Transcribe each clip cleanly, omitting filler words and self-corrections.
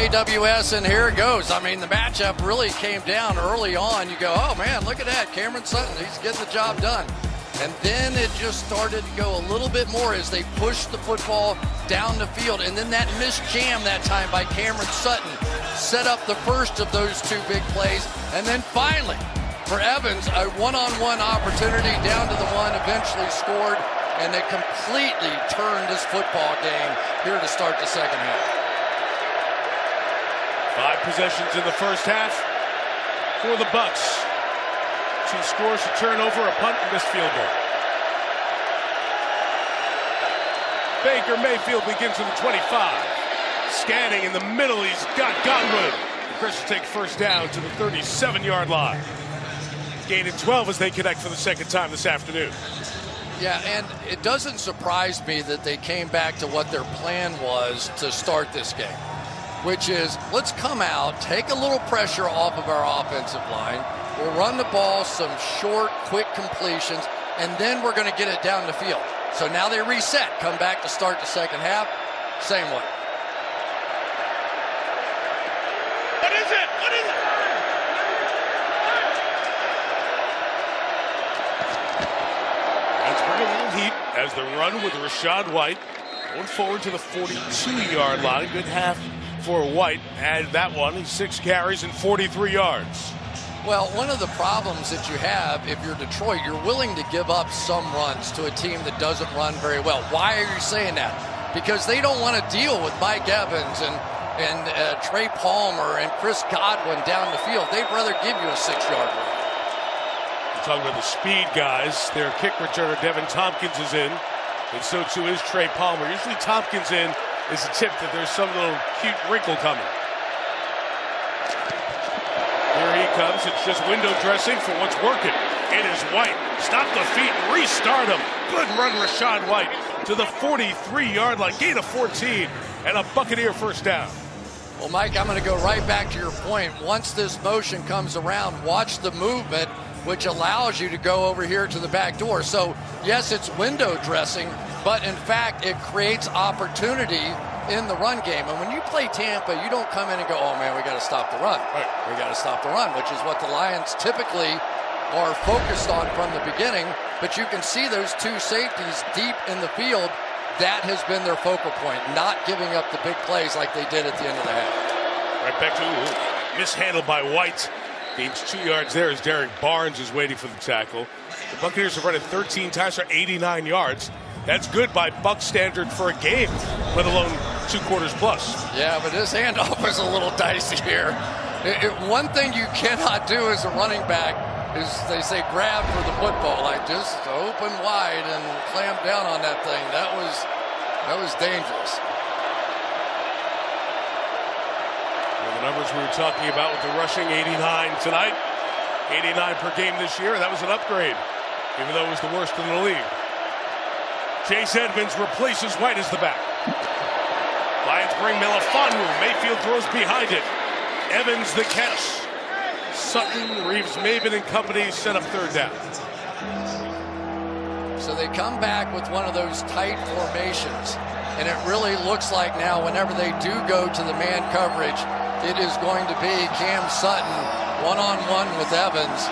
AWS, and here it goes. I mean, the matchup really came down early on. You go, oh man, look at that, Cameron Sutton, he's getting the job done. And then it just started to go a little bit more as they pushed the football down the field. And then that missed jam that time by Cameron Sutton set up the first of those two big plays. And then finally, for Evans, a one-on-one opportunity down to the one, eventually scored. And they completely turned this football game here to start the second half. 5 possessions in the first half for the Bucs. 2 scores, a turnover, a punt, and missed field goal. Baker Mayfield begins at the 25. Scanning in the middle, he's got Godwin. Chris will take first down to the 37-yard line. Gain of 12 as they connect for the second time this afternoon. Yeah, and it doesn't surprise me that they came back to what their plan was to start this game, which is let's come out, take a little pressure off of our offensive line. We'll run the ball, some short, quick completions, and then we're going to get it down the field. So now they reset, come back to start the second half, same way. What is it? What is it? Let's bring a little heat as the run with Rachaad White going forward to the 42-yard line. Good half for White. Add that one. He's 6 carries and 43 yards. Well, one of the problems that you have if you're Detroit, you're willing to give up some runs to a team that doesn't run very well. Why are you saying that? Because they don't want to deal with Mike Evans and Trey Palmer and Chris Godwin down the field. They'd rather give you a 6-yard run. We're talking about the speed guys. Their kick returner, Devin Tompkins, is in. And so too is Trey Palmer. Usually Tompkins in is a tip that there's some little cute wrinkle coming. Here he comes. It's just window dressing for what's working. It is White. Stop the feet. Restart him. Good run, Rachaad White to the 43-yard line. Gain of 14 and a Buccaneer first down. Well, Mike, I'm going to go right back to your point. Once this motion comes around, watch the movement, which allows you to go over here to the back door. So, yes, it's window dressing, but in fact, it creates opportunity in the run game. And when you play Tampa, you don't come in and go, oh man, we got to stop the run. Right. We got to stop the run, which is what the Lions typically are focused on from the beginning. But you can see those 2 safeties deep in the field. That has been their focal point, not giving up the big plays like they did at the end of the half. Right back to mishandled by White. Gains 2 yards there as Derek Barnes is waiting for the tackle. The Buccaneers have run it 13 times for 89 yards. That's good by Buck standard for a game, let alone 2 quarters plus. Yeah, but this handoff is a little dicey here. One thing you cannot do as a running back is, they say, grab for the football, like just open wide and clamp down on that thing. That was dangerous. Well, the numbers we were talking about with the rushing, 89 tonight, 89 per game this year. That was an upgrade, even though it was the worst in the league. Chase Edmonds replaces White as the back. Lions bring Melifonwu. Mayfield throws behind it. Evans the catch. Sutton, Reeves, Maben, and company set up third down. So they come back with one of those tight formations, and it really looks like now whenever they do go to the man coverage, it is going to be Cam Sutton one-on-one with Evans,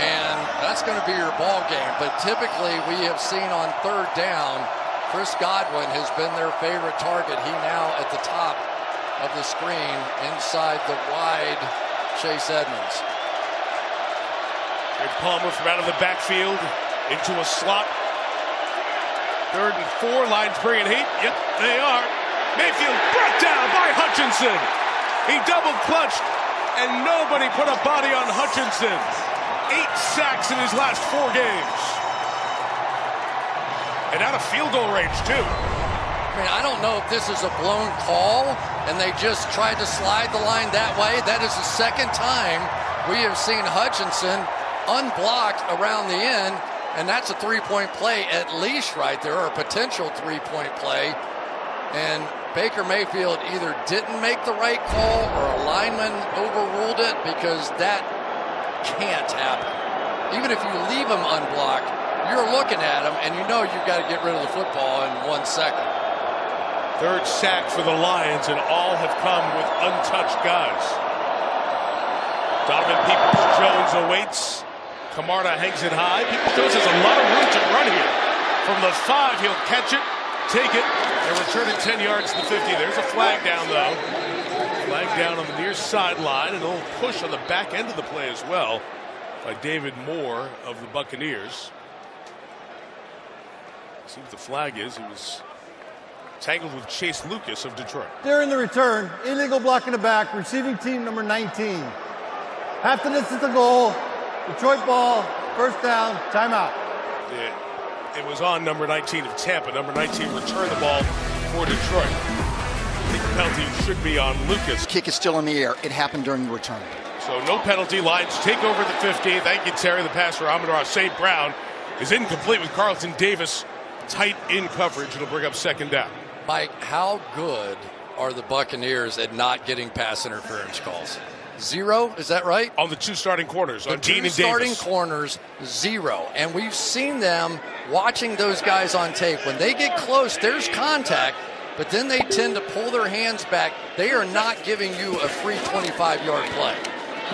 and that's going to be your ball game. But typically we have seen on third down, Chris Godwin has been their favorite target. He now at the top of the screen inside the wide Chase Edmonds. Greg Palmer from out of the backfield into a slot. 3rd and 4, Lions bringing heat. Yep, they are. Mayfield brought down by Hutchinson. He double clutched, and nobody put a body on Hutchinson. 8 sacks in his last 4 games. And out of field goal range, too. I mean, I don't know if this is a blown call and they just tried to slide the line that way. That is the second time we have seen Hutchinson unblocked around the end, and that's a 3-point play at least right there, or a potential 3-point play. And Baker Mayfield either didn't make the right call or a lineman overruled it, because that can't happen. Even if you leave him unblocked, you're looking at him and you know you've got to get rid of the football in 1 second. Third sack for the Lions, and all have come with untouched guys. Donovan Peoples-Jones awaits. Camarda hangs it high. Peoples-Jones has a lot of room to run here. From the 5, he'll catch it, take it, and return it 10 yards to the 50. There's a flag down, though. Flag down on the near sideline, and a little push on the back end of the play as well by David Moore of the Buccaneers. See what the flag is. He was tangled with Chase Lucas of Detroit. During the return, illegal block in the back, receiving team number 19. Half the distance to goal, Detroit ball, first down, timeout. It was on number 19 of Tampa. Number 19 returned the ball for Detroit. I think the penalty should be on Lucas. Kick is still in the air. It happened during the return. So no penalty. Lions take over the 50. Thank you, Terry. The pass for Amon-Ra St. Brown is incomplete with Carlton Davis tight in coverage. It'll bring up second down. Mike, how good are the Buccaneers at not getting pass interference calls? 0, is that right? On the 2 starting corners, on Dean and Davis. The 2 starting corners, 0. And we've seen them watching those guys on tape. When they get close, there's contact, but then they tend to pull their hands back. They are not giving you a free 25-yard play.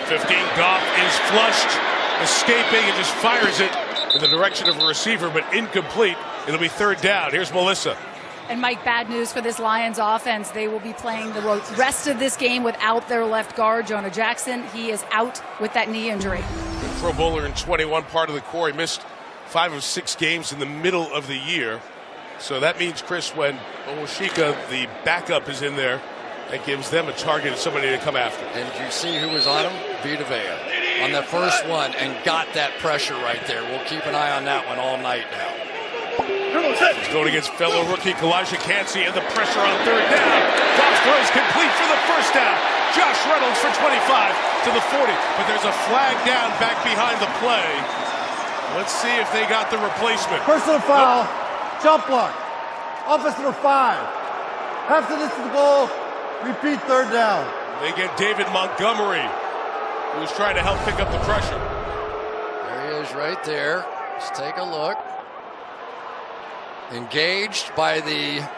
15, Goff is flushed, escaping, and just fires it in the direction of a receiver, but incomplete. It'll be third down. Here's Melissa. And Mike, bad news for this Lions offense. They will be playing the rest of this game without their left guard, Jonah Jackson. He is out with that knee injury. The Pro Bowler in 21, part of the core. He missed 5 of 6 games in the middle of the year. So that means, Chris, when Owoshika, the backup, is in there, that gives them a target of somebody to come after. And you see who was on him? Vita Vea on the first one and got that pressure right there. We'll keep an eye on that one all night now. He's going against fellow rookie Kalijah Kancey, and the pressure on third down. Goff throws complete for the first down. Josh Reynolds for 25 to the 40. But there's a flag down back behind the play. Let's see if they got the replacement. Personal foul, jump block, offense number 5. Half the distance to goal, repeat third down. They get David Montgomery, who's trying to help pick up the pressure. There he is right there. Let's take a look. Engaged by the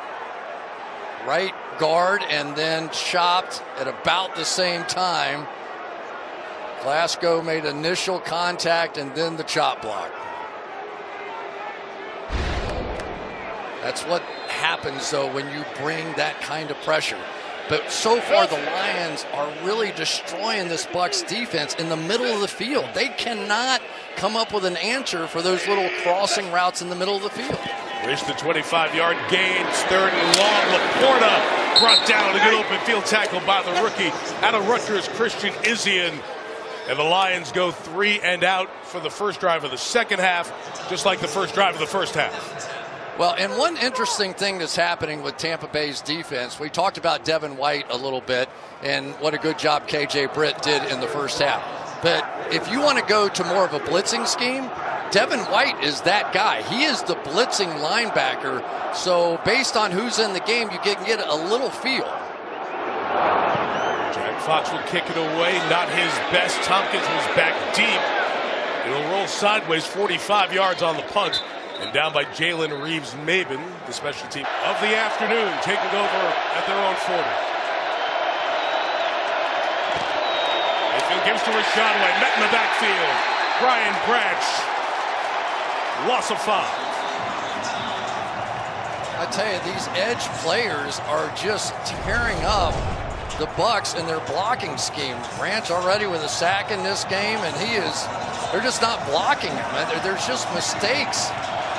right guard and then chopped at about the same time. Glasgow made initial contact and then the chop block. That's what happens, though, when you bring that kind of pressure. But so far, the Lions are really destroying this Bucs defense in the middle of the field. They cannot come up with an answer for those little crossing routes in the middle of the field. Reached the 25-yard gain. Third and long. Laporta brought down a good open field tackle by the rookie out of Rutgers, Christian Izien. And the Lions go 3 and out for the first drive of the second half, just like the first drive of the first half. Well, and one interesting thing that's happening with Tampa Bay's defense, we talked about Devin White a little bit and what a good job KJ Britt did in the first half. But if you want to go to more of a blitzing scheme, Devin White is that guy. He is the blitzing linebacker. So based on who's in the game, you can get a little feel. Jack Fox will kick it away. Not his best. Tompkins was back deep. It'll roll sideways 45 yards on the punt. And down by Jalen Reeves-Maybin, the special team of the afternoon, taking over at their own 40. Mayfield gives to Rashad White, met in the backfield. Brian Branch, loss of 5. I tell you, these edge players are just tearing up the Bucs in their blocking scheme. Branch already with a sack in this game, and they're just not blocking him. There's just mistakes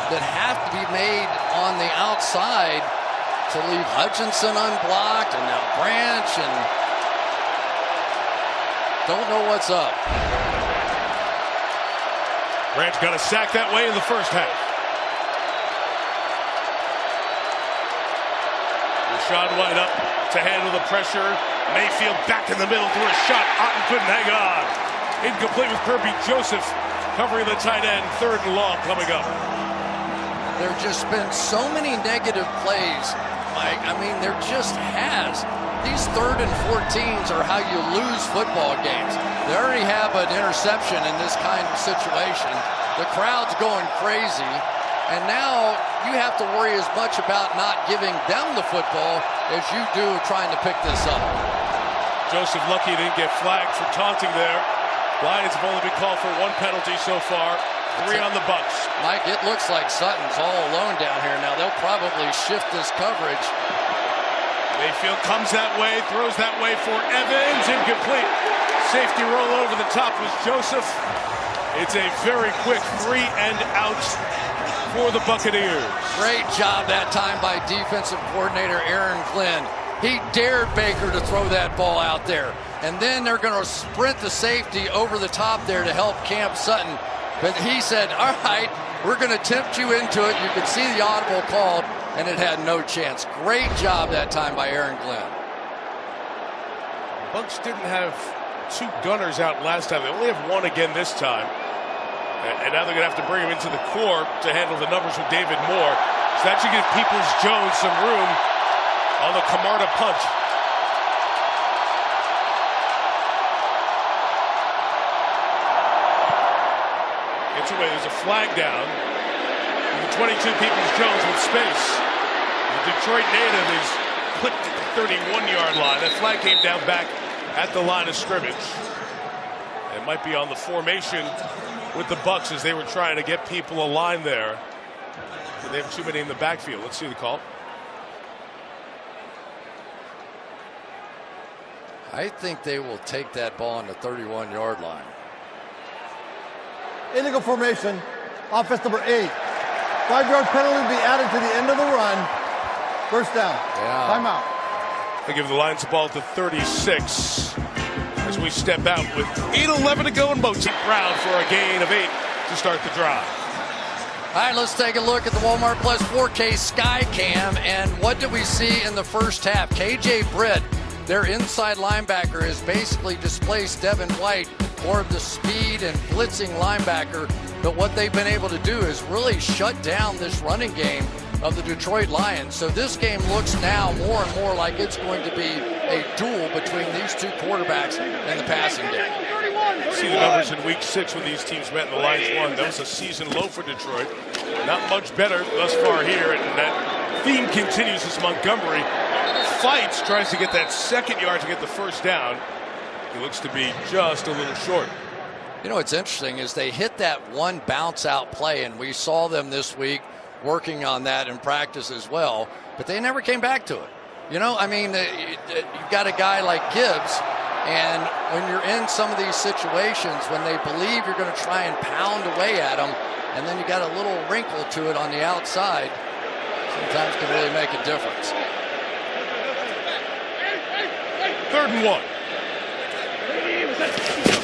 that have to be made on the outside to leave Hutchinson unblocked, and now Branch, and don't know what's up. Branch got a sack that way in the first half. Rashad White up to handle the pressure. Mayfield back in the middle through a shot. Otten couldn't hang on. Incomplete with Kirby Joseph covering the tight end. Third and long coming up. There have just been so many negative plays, Mike. I mean, there just has. These 3rd and 14s are how you lose football games. They already have an interception in this kind of situation. The crowd's going crazy. And now you have to worry as much about not giving them the football as you do trying to pick this up. Joseph lucky didn't get flagged for taunting there. Lions have only been called for 1 penalty so far, 3 on the Bucks. Mike, it looks like Sutton's all alone down here. Now they'll probably shift this coverage. Mayfield comes that way, throws that way for Evans, incomplete. Safety roll over the top was Joseph. It's a very quick 3 and out for the Buccaneers. Great job that time by defensive coordinator Aaron Glenn. He dared Baker to throw that ball out there. And then they're going to sprint the safety over the top there to help Cam Sutton. But he said, all right, we're going to tempt you into it. You could see the audible called, and it had no chance. Great job that time by Aaron Glenn. Bucks didn't have 2 gunners out last time. They only have 1 again this time. And now they're going to have to bring him into the core to handle the numbers with David Moore. So that should give Peoples-Jones some room on the Camarda punch. Gets away. There's a flag down. The 22 Peoples-Jones with space. The Detroit native is clipped at the 31-yard line. That flag came down back at the line of scrimmage. It might be on the formation with the Bucks as they were trying to get people aligned there. But they have too many in the backfield. Let's see the call. I think they will take that ball on the 31-yard line. Illegal formation, offense number 8. 5-yard penalty will be added to the end of the run. First down. Yeah. Timeout. They give the Lions the ball at the 36 as we step out with 8:11 to go in motion. Brown for a gain of 8 to start the drive. All right, let's take a look at the Walmart Plus 4K Sky Cam. And what did we see in the first half? KJ Britt, their inside linebacker, has basically displaced Devin White, more of the speed and blitzing linebacker. But what they've been able to do is really shut down this running game of the Detroit Lions. So this game looks now more and more like it's going to be a duel between these 2 quarterbacks in the passing game. See the numbers in week 6 when these teams met and the Lions won. That was a season low for Detroit. Not much better thus far here, and that theme continues as Montgomery fights, tries to get that 2nd yard to get the first down. He looks to be just a little short. You know what's interesting is they hit that 1 bounce out play, and we saw them this week working on that in practice as well, but they never came back to it. You know, I mean, you've got a guy like Gibbs, and when you're in some of these situations, when they believe you're going to try and pound away at them, and then you got a little wrinkle to it on the outside, sometimes can really make a difference. 3rd and 1.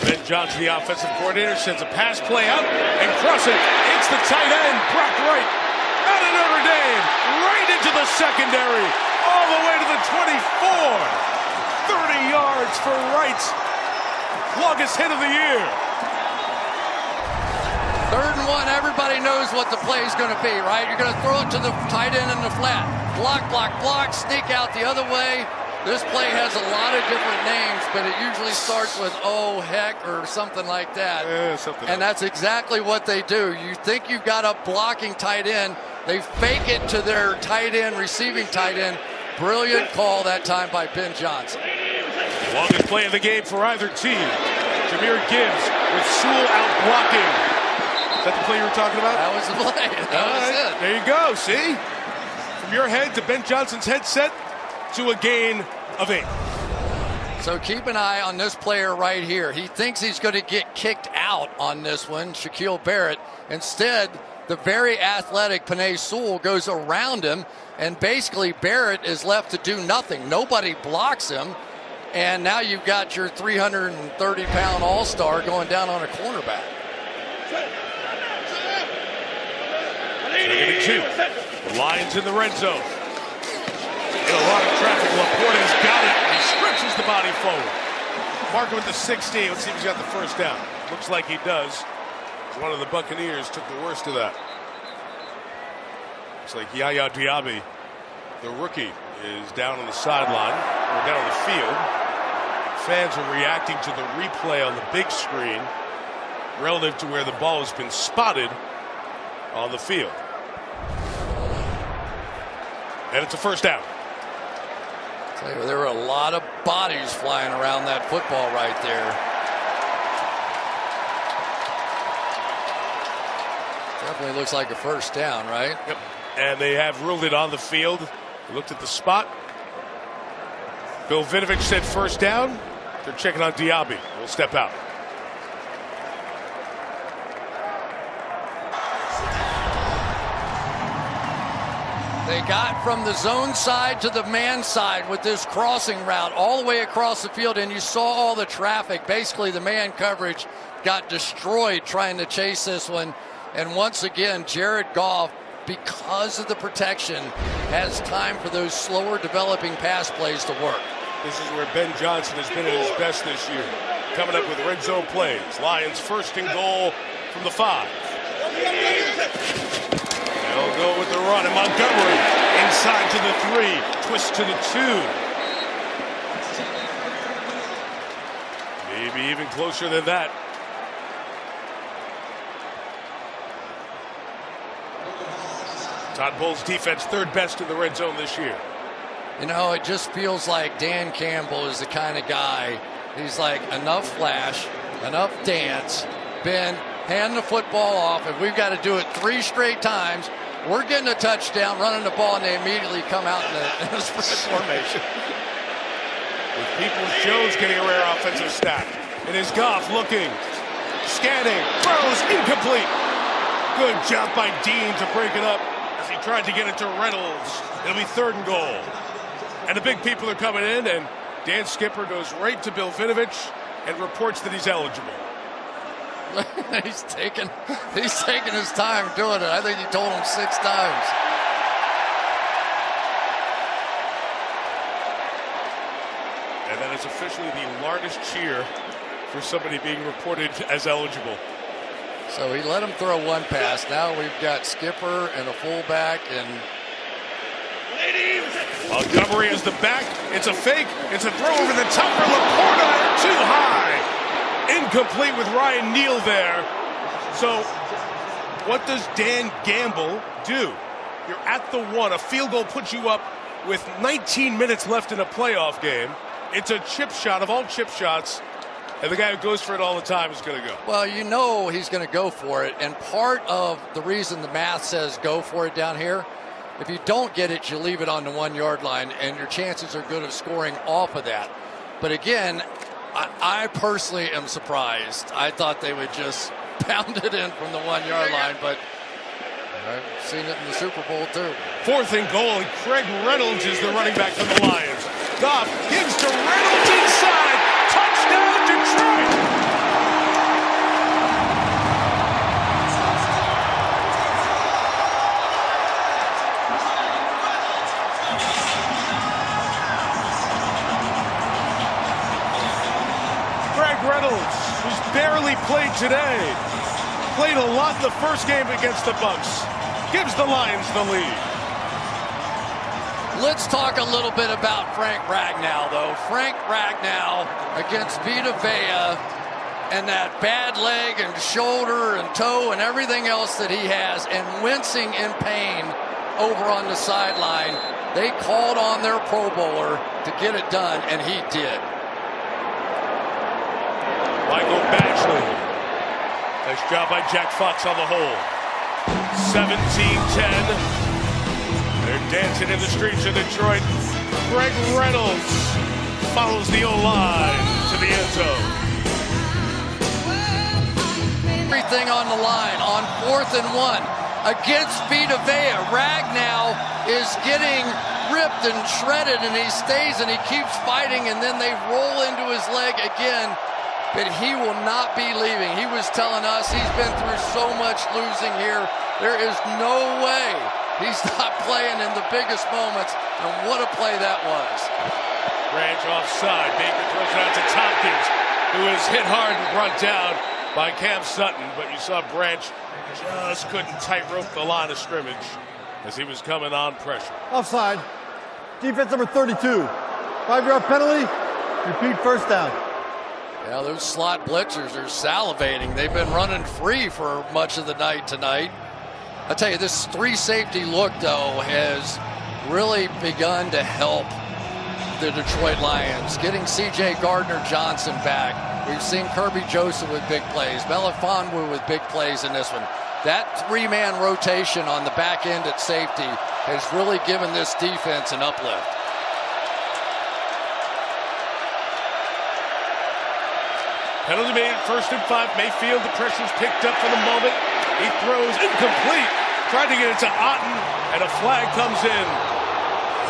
Ben Johnson, the offensive coordinator, sends a pass play out and crossing. It's the tight end, Brock Wright, out of Notre Dame, right into the secondary, all the way to the 24. 30 yards for Wright. Longest hit of the year. 3rd and 1, everybody knows what the play is going to be, right? You're going to throw it to the tight end in the flat. Block, block, block, sneak out the other way. This play has a lot of different names, but it usually starts with, oh, heck, or something like that. And that's exactly what they do. You think you've got a blocking tight end. They fake it to their tight end, receiving tight end. Brilliant call that time by Ben Johnson. Longest play of the game for either team. Jahmyr Gibbs with Sewell out blocking. Is that the play you were talking about? That was the play. That was it. There you go. See? From your head to Ben Johnson's headset to a gain of 8. So keep an eye on this player right here. He thinks he's going to get kicked out on this one, Shaquille Barrett. Instead, the very athletic Penei Sewell goes around him, and basically Barrett is left to do nothing. Nobody blocks him, and now you've got your 330-pound all-star going down on a cornerback. 2nd and 2. The Lions in the red zone. A lot of traffic. Laporte's got it. He stretches the body forward. Markham at the 16. Let's see if he's got the first down. Looks like he does. One of the Buccaneers took the worst of that. Looks like Yaya Diaby, the rookie, is down on the sideline, or down on the field. Fans are reacting to the replay on the big screen relative to where the ball has been spotted on the field. And it's a first down. There were a lot of bodies flying around that football right there. Definitely looks like a first down, right? Yep. And they have ruled it on the field. They looked at the spot. Bill Vinovich said first down. They're checking on Diaby. We'll step out. They got from the zone side to the man side with this crossing route all the way across the field, and you saw all the traffic. Basically, the man coverage got destroyed trying to chase this one. And once again, Jared Goff, because of the protection, has time for those slower developing pass plays to work. This is where Ben Johnson has been at his best this year. Coming up with red zone plays. Lions first and goal from the 5. They'll go with the run, and Montgomery inside to the 3, twist to the 2. Maybe even closer than that. Todd Bowles' defense third best in the red zone this year. You know, it just feels like Dan Campbell is the kind of guy. He's like, enough flash, enough dance. Ben, hand the football off. If we've got to do it 3 straight times, we're getting a touchdown, running the ball, and they immediately come out in the spread formation. With Peoples-Jones getting a rare offensive stat. It is Goff looking, scanning, throws, incomplete. Good job by Dean to break it up as he tried to get it to Reynolds. It'll be 3rd and goal. And the big people are coming in, and Dan Skipper goes right to Bill Vinovich and reports that he's eligible. he's taking his time doing it. I think he told him 6 times. And that is officially the largest cheer for somebody being reported as eligible. So he let him throw 1 pass. Now we've got Skipper and a fullback, and Montgomery is the back. It's a fake. It's a throw over the top for Laporta. Too high. Incomplete with Ryan Neal there. So what does Dan Gamble do? You're at the 1. A field goal puts you up with 19 minutes left in a playoff game. It's a chip shot of all chip shots. And the guy who goes for it all the time is going to go. Well, you know he's going to go for it. And part of the reason the math says go for it down here, if you don't get it, you leave it on the 1-yard line, and your chances are good of scoring off of that. But again, I personally am surprised. I thought they would just pound it in from the 1-yard line, but I've seen it in the Super Bowl too. 4th and goal, and Craig Reynolds is the running back for the Lions. Goff gives to Reynolds inside. Touchdown, Detroit! Reynolds, who's barely played today, played a lot the first game against the Bucs, gives the Lions the lead. Let's talk a little bit about Frank Ragnow, though. Frank Ragnow against Vita Vea and that bad leg and shoulder and toe and everything else that he has, and wincing in pain over on the sideline. They called on their Pro Bowler to get it done, and he did. Michael Badgley. Nice job by Jack Fox on the hole. 17-10. They're dancing in the streets of Detroit. Craig Reynolds follows the O-line to the end zone. Everything on the line on 4th and 1 against Vita Vea. Ragnow is getting ripped and shredded, and he stays and he keeps fighting, and then they roll into his leg again. But he will not be leaving. He was telling us he's been through so much losing here. There is no way he's not playing in the biggest moments. And what a play that was. Branch offside. Baker throws it out to Tompkins, who is hit hard and brought down by Cam Sutton. But you saw Branch just couldn't tightrope the line of scrimmage as he was coming on pressure. Offside. Defense number 32. 5-yard penalty. Repeat first down. Yeah, those slot blitzers are salivating. They've been running free for much of the night tonight. I tell you, this 3 safety look, though, has really begun to help the Detroit Lions. Getting C.J. Gardner-Johnson back. We've seen Kirby Joseph with big plays. Melifonwu with big plays in this one. That three-man rotation on the back end at safety has really given this defense an uplift. Penalty made, 1st and 5. Mayfield, the pressure's picked up for the moment. He throws incomplete. Tried to get it to Otten, and a flag comes in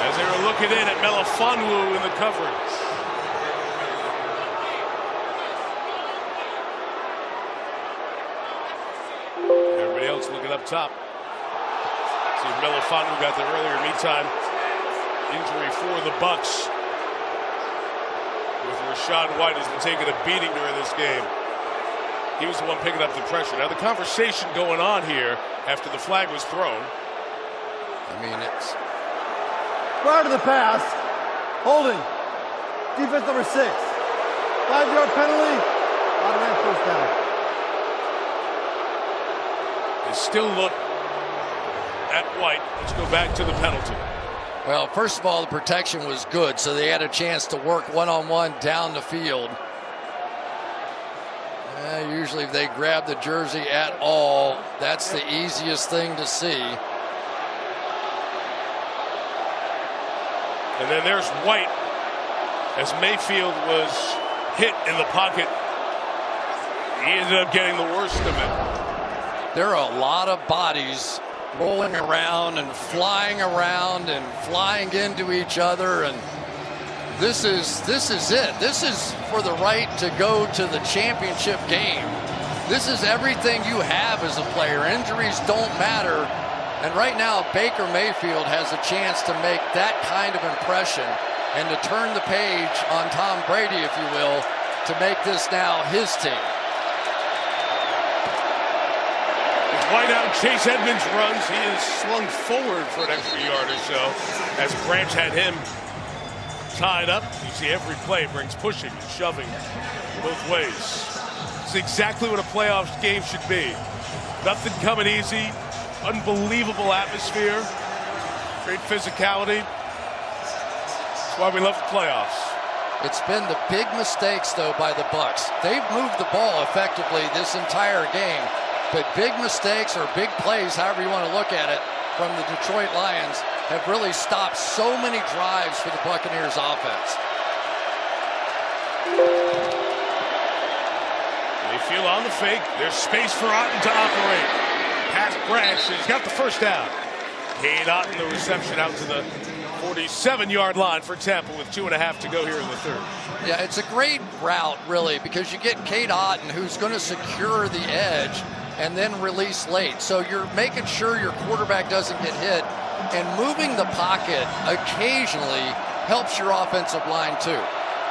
as they were looking in at Melifonwu in the coverage. Everybody else looking up top. See if Melifonwu got there earlier. Meantime, injury for the Bucks, with Rachaad White has been taking a beating during this game. He was the one picking up the pressure. Now the conversation going on here after the flag was thrown. I mean, it's prior to the pass, holding, defense number 6, 5-yard penalty, automatic first down. They still look at White. Let's go back to the penalty. Well, first of all, the protection was good, so they had a chance to work one-on-one down the field. Usually if they grab the jersey at all, that's the easiest thing to see. And then there's White as Mayfield was hit in the pocket. He ended up getting the worst of it. There are a lot of bodies rolling around and flying into each other, and this is it. This is for the right to go to the championship game. This is everything you have as a player. Injuries don't matter. And right now, Baker Mayfield has a chance to make that kind of impression and to turn the page on Tom Brady, if you will, to make this now his team. White out, Chase Edmonds runs. He is slung forward for an extra yard or so as Branch had him tied up. You see every play brings pushing and shoving both ways. It's exactly what a playoff game should be. Nothing coming easy. Unbelievable atmosphere. Great physicality. That's why we love the playoffs. It's been the big mistakes, though, by the Bucks. They've moved the ball effectively this entire game. But big mistakes or big plays, however you want to look at it, from the Detroit Lions have really stopped so many drives for the Buccaneers offense. Mayfield on the fake. There's space for Otten to operate. Pass Branch. He's got the first down. Cade Otten, the reception out to the 47-yard line for Tampa with 2.5 to go here in the third. Yeah, it's a great route, really, because you get Cade Otten, who's going to secure the edge and then release late. So you're making sure your quarterback doesn't get hit, and moving the pocket occasionally helps your offensive line too,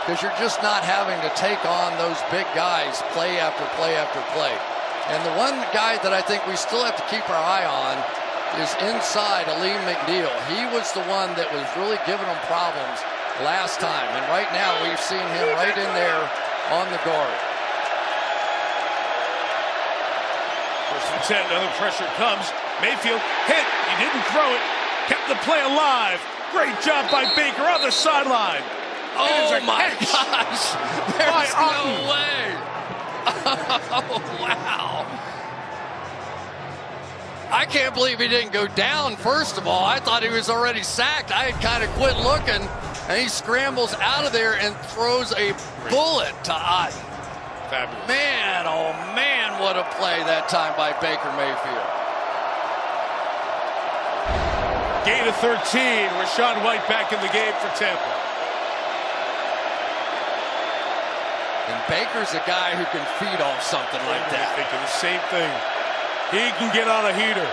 because you're just not having to take on those big guys play after play after play. And the one guy that I think we still have to keep our eye on is inside Aleem McNeil. He was the one that was really giving them problems last time, and right now we've seen him right in there on the guard. First and 10, another pressure comes. Mayfield hit. He didn't throw it. Kept the play alive. Great job by Baker on the sideline. Oh my gosh! There's no way. Oh wow! I can't believe he didn't go down. First of all, I thought he was already sacked. I had kind of quit looking, and he scrambles out of there and throws a bullet to Otten. Fabulous. Man, oh man, what a play that time by Baker Mayfield. Gain of 13. Rachaad White back in the game for Tampa. And Baker's a guy who can feed off something like that. Thinking the same thing. He can get on a heater.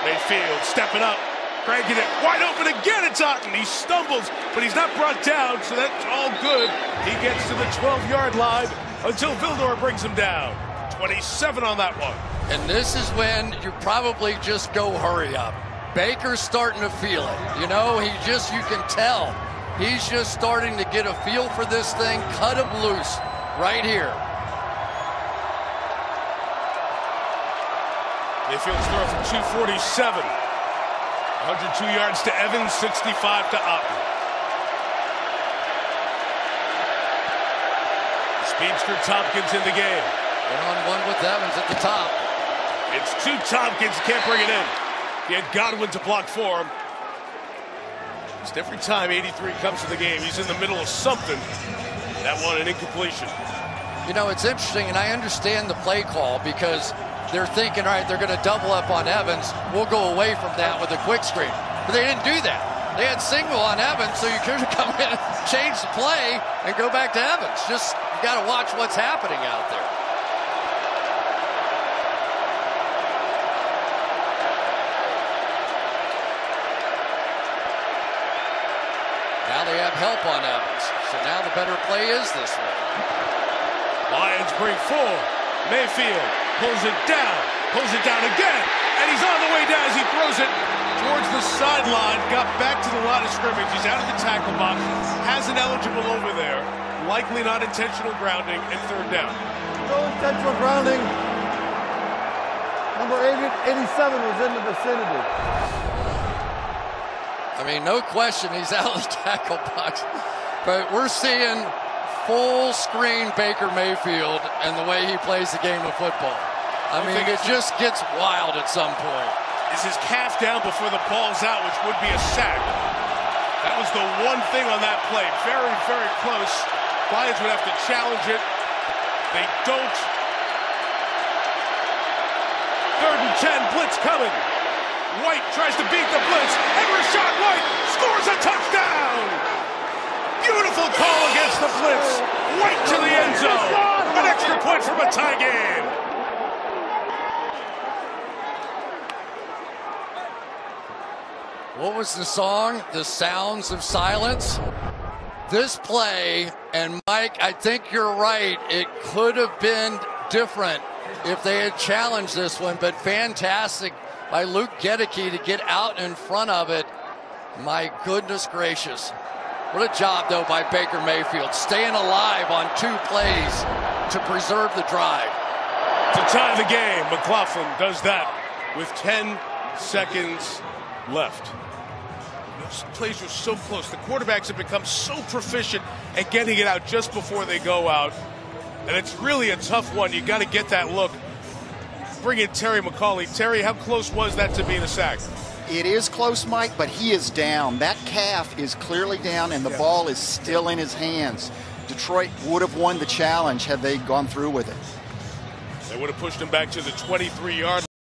Mayfield stepping up, cranking it wide open again. It's Otten. He stumbles, but he's not brought down, so that's all good. He gets to the 12-yard line until Vildor brings him down. 27 on that one. And this is when you probably just go hurry up. Baker's starting to feel it. You know, you can tell. He's just starting to get a feel for this thing. Cut him loose right here. Mayfield's throw for 247. 102 yards to Evans, 65 to Otten. Speedster Tompkins in the game. One-on-one with Evans at the top. It's to Tompkins, can't bring it in. He had Godwin to block for him. Just every time 83 comes to the game, he's in the middle of something. That one, an incompletion. You know, it's interesting, and I understand the play call because they're thinking, all right, they're going to double up on Evans. We'll go away from that with a quick screen. But they didn't do that. They had single on Evans, so you could come in and change the play and go back to Evans. Just, you got to watch what's happening out there. Now they have help on Evans. So now the better play is this one. Lions bring 4. Mayfield pulls it down again, and he's on the way down as he throws it towards the sideline. Got back to the line of scrimmage. He's out of the tackle box. Has an eligible over there. Likely not intentional grounding and 3rd down. No intentional grounding. Number 87 was in the vicinity. I mean, no question he's out of the tackle box. But we're seeing full screen Baker Mayfield and the way he plays the game of football. I mean, it just gets wild at some point. Is his calf down before the ball's out, which would be a sack. That was the one thing on that play. Very, very close. Lions would have to challenge it. They don't. 3rd and 10, blitz coming. White tries to beat the blitz, and Rachaad White scores a touchdown! Beautiful call against the blitz. White to the end zone. An extra point from a tie game. What was the song? The Sounds of Silence? This play, and Mike, I think you're right. It could have been different if they had challenged this one, but fantastic by Luke Goedeke to get out in front of it. My goodness gracious. What a job, though, by Baker Mayfield, staying alive on 2 plays to preserve the drive. To tie the game, McLaughlin does that with 10 seconds left. Those plays were so close. The quarterbacks have become so proficient at getting it out just before they go out. And it's really a tough one. You got to get that look. Bring in Terry McAulay. Terry, how close was that to being a sack? It is close, Mike, but he is down. That calf is clearly down, and the ball is still in his hands. Detroit would have won the challenge had they gone through with it. They would have pushed him back to the 23-yard line.